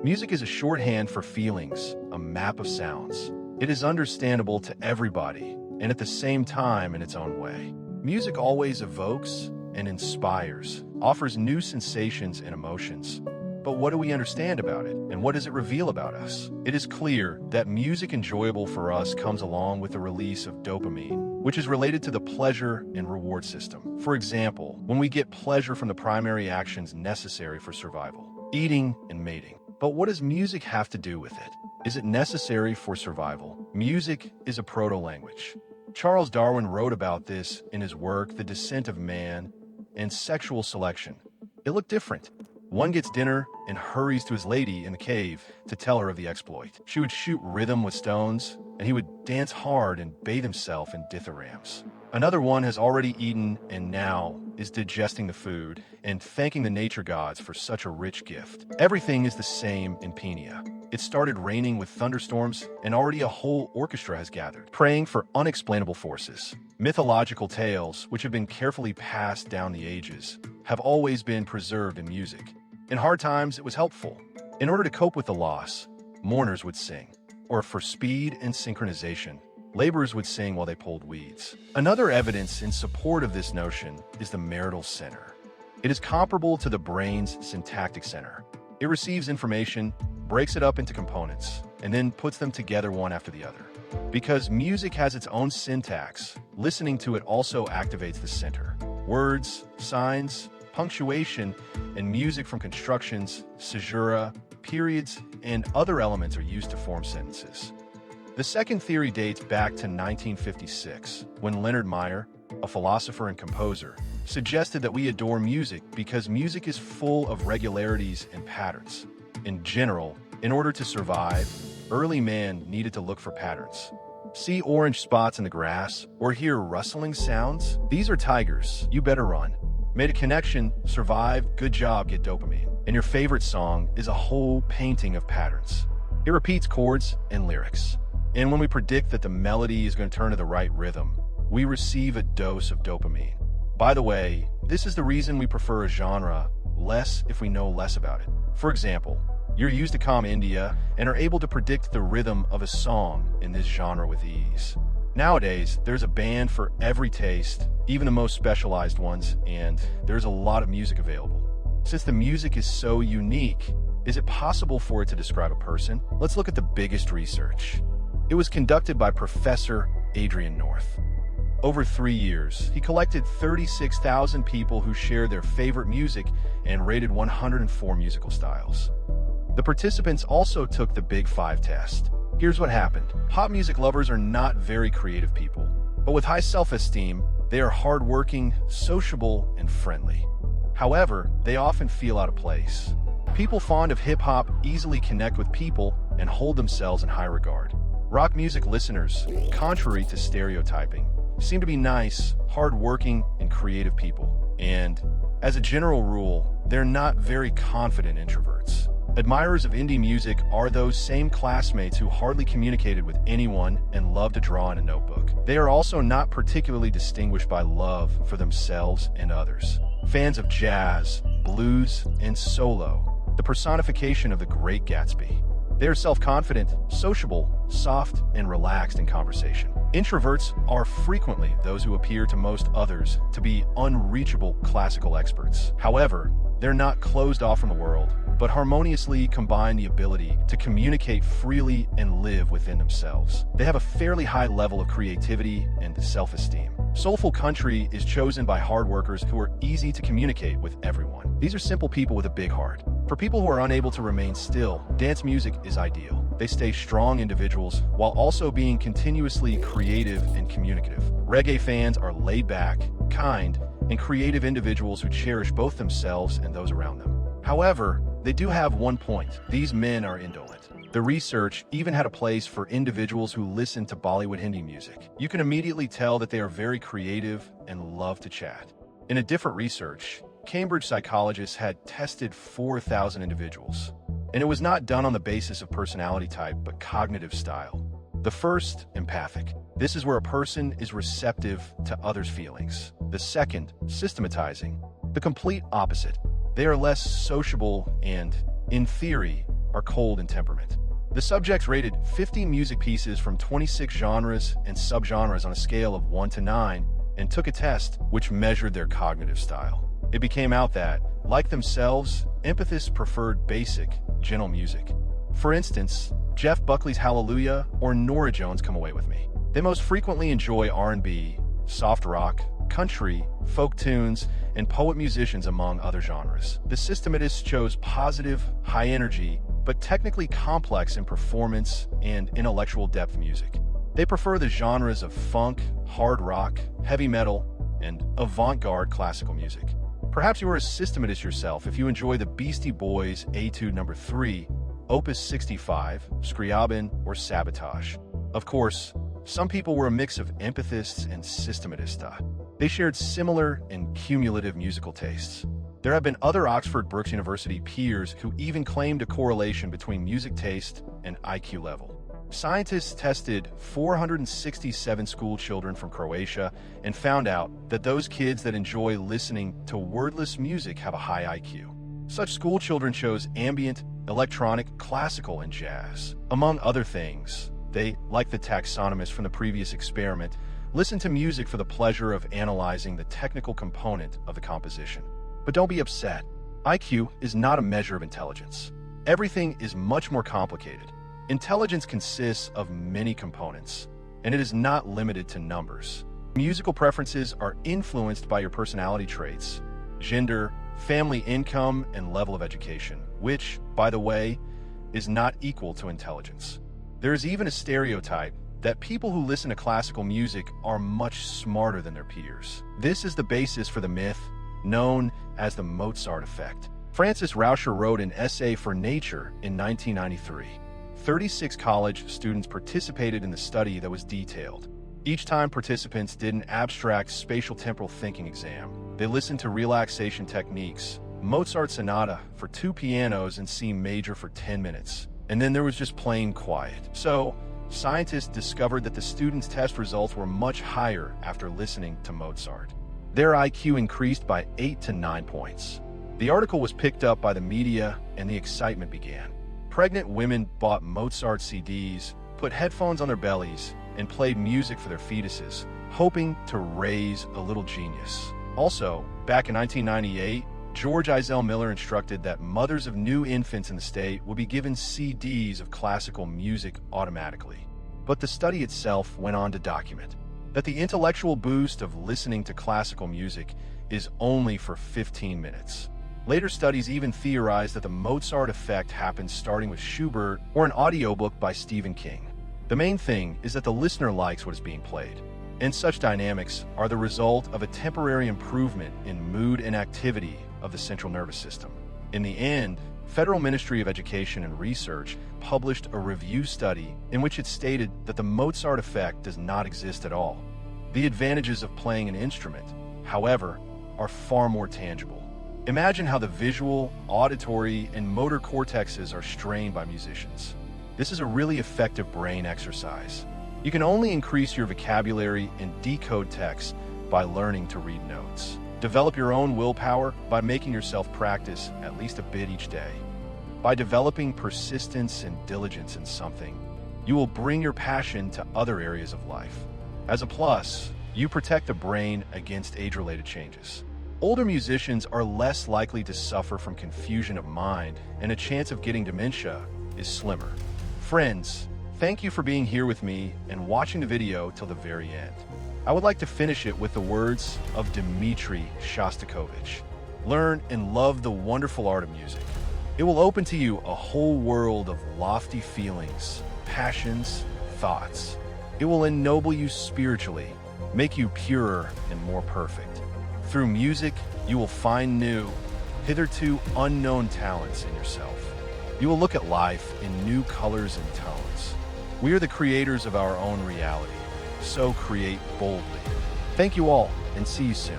Music is a shorthand for feelings, a map of sounds. It is understandable to everybody, and at the same time in its own way. Music always evokes and inspires, offers new sensations and emotions. But what do we understand about it, and what does it reveal about us? It is clear that music enjoyable for us comes along with the release of dopamine, which is related to the pleasure and reward system. For example, when we get pleasure from the primary actions necessary for survival, eating and mating. But what does music have to do with it? Is it necessary for survival? Music is a proto-language. Charles Darwin wrote about this in his work, The Descent of Man and Sexual Selection. It looked different. One gets dinner and hurries to his lady in the cave to tell her of the exploit. She would shoot rhythm with stones, and he would dance hard and bathe himself in dithyrambs. Another one has already eaten and now is digesting the food and thanking the nature gods for such a rich gift. Everything is the same in Penia. It started raining with thunderstorms, and already a whole orchestra has gathered, praying for unexplainable forces. Mythological tales, which have been carefully passed down the ages, have always been preserved in music. In hard times, it was helpful. In order to cope with the loss, mourners would sing. Or for speed and synchronization, laborers would sing while they pulled weeds. Another evidence in support of this notion is the marital center. It is comparable to the brain's syntactic center. It receives information, breaks it up into components, and then puts them together one after the other. Because music has its own syntax, listening to it also activates the center. Words, signs, punctuation, and music from constructions, caesura, periods, and other elements are used to form sentences. The second theory dates back to 1956, when Leonard Meyer, a philosopher and composer, suggested that we adore music because music is full of regularities and patterns. In general, in order to survive, early man needed to look for patterns. See orange spots in the grass or hear rustling sounds? These are tigers, you better run. Made a connection, survived, good job, get dopamine. And your favorite song is a whole painting of patterns. It repeats chords and lyrics. And when we predict that the melody is going to turn to the right rhythm, we receive a dose of dopamine. By the way, this is the reason we prefer a genre less if we know less about it. For example, you're used to calm India and are able to predict the rhythm of a song in this genre with ease. Nowadays, there's a band for every taste, even the most specialized ones, and there's a lot of music available. Since the music is so unique, is it possible for it to describe a person? Let's look at the biggest research. It was conducted by Professor Adrian North. Over 3 years, he collected 36,000 people who shared their favorite music and rated 104 musical styles. The participants also took the Big Five test. Here's what happened. Pop music lovers are not very creative people, but with high self-esteem, they are hardworking, sociable, and friendly. However, they often feel out of place. People fond of hip-hop easily connect with people and hold themselves in high regard. Rock music listeners, contrary to stereotyping, seem to be nice, hardworking, and creative people. And, as a general rule, they're not very confident introverts. Admirers of indie music are those same classmates who hardly communicated with anyone and love to draw in a notebook. They are also not particularly distinguished by love for themselves and others. Fans of jazz, blues, and solo, the personification of the Great Gatsby. They are self-confident, sociable, soft, and relaxed in conversation. Introverts are frequently those who appear to most others to be unreachable classical experts. However, they're not closed off from the world, but harmoniously combine the ability to communicate freely and live within themselves. They have a fairly high level of creativity and self-esteem. Soulful country is chosen by hard workers who are easy to communicate with everyone. These are simple people with a big heart. For people who are unable to remain still, dance music is ideal. They stay strong individuals while also being continuously creative and communicative. Reggae fans are laid back, kind, and creative individuals who cherish both themselves and those around them. However, they do have one point. These men are indolent. The research even had a place for individuals who listen to Bollywood Hindi music. You can immediately tell that they are very creative and love to chat. In a different research, Cambridge psychologists had tested 4,000 individuals, and it was not done on the basis of personality type, but cognitive style. The first, empathic. This is where a person is receptive to others' feelings. The second, systematizing. The complete opposite. They are less sociable and, in theory, are cold in temperament. The subjects rated 50 music pieces from 26 genres and subgenres on a scale of 1 to 9 and took a test which measured their cognitive style. It became out that, like themselves, empathists preferred basic, gentle music. For instance, Jeff Buckley's Hallelujah or Norah Jones' Come Away With Me. They most frequently enjoy R&B, soft rock, country, folk tunes, and poet musicians among other genres. The systematists chose positive, high-energy, but technically complex in performance and intellectual depth music. They prefer the genres of funk, hard rock, heavy metal, and avant-garde classical music. Perhaps you are a systematist yourself if you enjoy the Beastie Boys' Etude No. 3, Opus 65, Scriabin, or Sabotage. Of course, some people were a mix of empathists and systematista. They shared similar and cumulative musical tastes. There have been other Oxford Brookes University peers who even claimed a correlation between music taste and IQ level. Scientists tested 467 school children from Croatia and found out that those kids that enjoy listening to wordless music have a high IQ. Such school children chose ambient, electronic, classical, and jazz. Among other things, they, like the taxonomists from the previous experiment, listen to music for the pleasure of analyzing the technical component of the composition. But don't be upset. IQ is not a measure of intelligence. Everything is much more complicated. Intelligence consists of many components, and it is not limited to numbers. Musical preferences are influenced by your personality traits, gender, family income, and level of education, which, by the way, is not equal to intelligence. There is even a stereotype that people who listen to classical music are much smarter than their peers. This is the basis for the myth known as the Mozart effect. Francis Rauscher wrote an essay for Nature in 1993. 36 college students participated in the study that was detailed. Each time participants did an abstract spatial temporal thinking exam. They listened to relaxation techniques, Mozart sonata for 2 pianos and C major for 10 minutes. And then there was just plain quiet. So, scientists discovered that the students' test results were much higher after listening to Mozart. Their IQ increased by 8 to 9 points. The article was picked up by the media and the excitement began. Pregnant women bought Mozart CDs, put headphones on their bellies, and played music for their fetuses, hoping to raise a little genius. Also, back in 1998, George Eisel Miller instructed that mothers of new infants in the state would be given CDs of classical music automatically. But the study itself went on to document that the intellectual boost of listening to classical music is only for 15 minutes. Later studies even theorized that the Mozart effect happens starting with Schubert or an audiobook by Stephen King. The main thing is that the listener likes what is being played, and such dynamics are the result of a temporary improvement in mood and activity of the central nervous system. In the end, Federal Ministry of Education and Research published a review study in which it stated that the Mozart effect does not exist at all. The advantages of playing an instrument, however, are far more tangible. Imagine how the visual, auditory, and motor cortexes are strained by musicians. This is a really effective brain exercise. You can only increase your vocabulary and decode text by learning to read notes. Develop your own willpower by making yourself practice at least a bit each day. By developing persistence and diligence in something, you will bring your passion to other areas of life. As a plus, you protect the brain against age-related changes. Older musicians are less likely to suffer from confusion of mind, and a chance of getting dementia is slimmer. Friends, thank you for being here with me and watching the video till the very end. I would like to finish it with the words of Dmitri Shostakovich. Learn and love the wonderful art of music. It will open to you a whole world of lofty feelings, passions, thoughts. It will ennoble you spiritually, make you purer and more perfect. Through music, you will find new, hitherto unknown talents in yourself. You will look at life in new colors and tones. We are the creators of our own reality, so create boldly. Thank you all, and see you soon.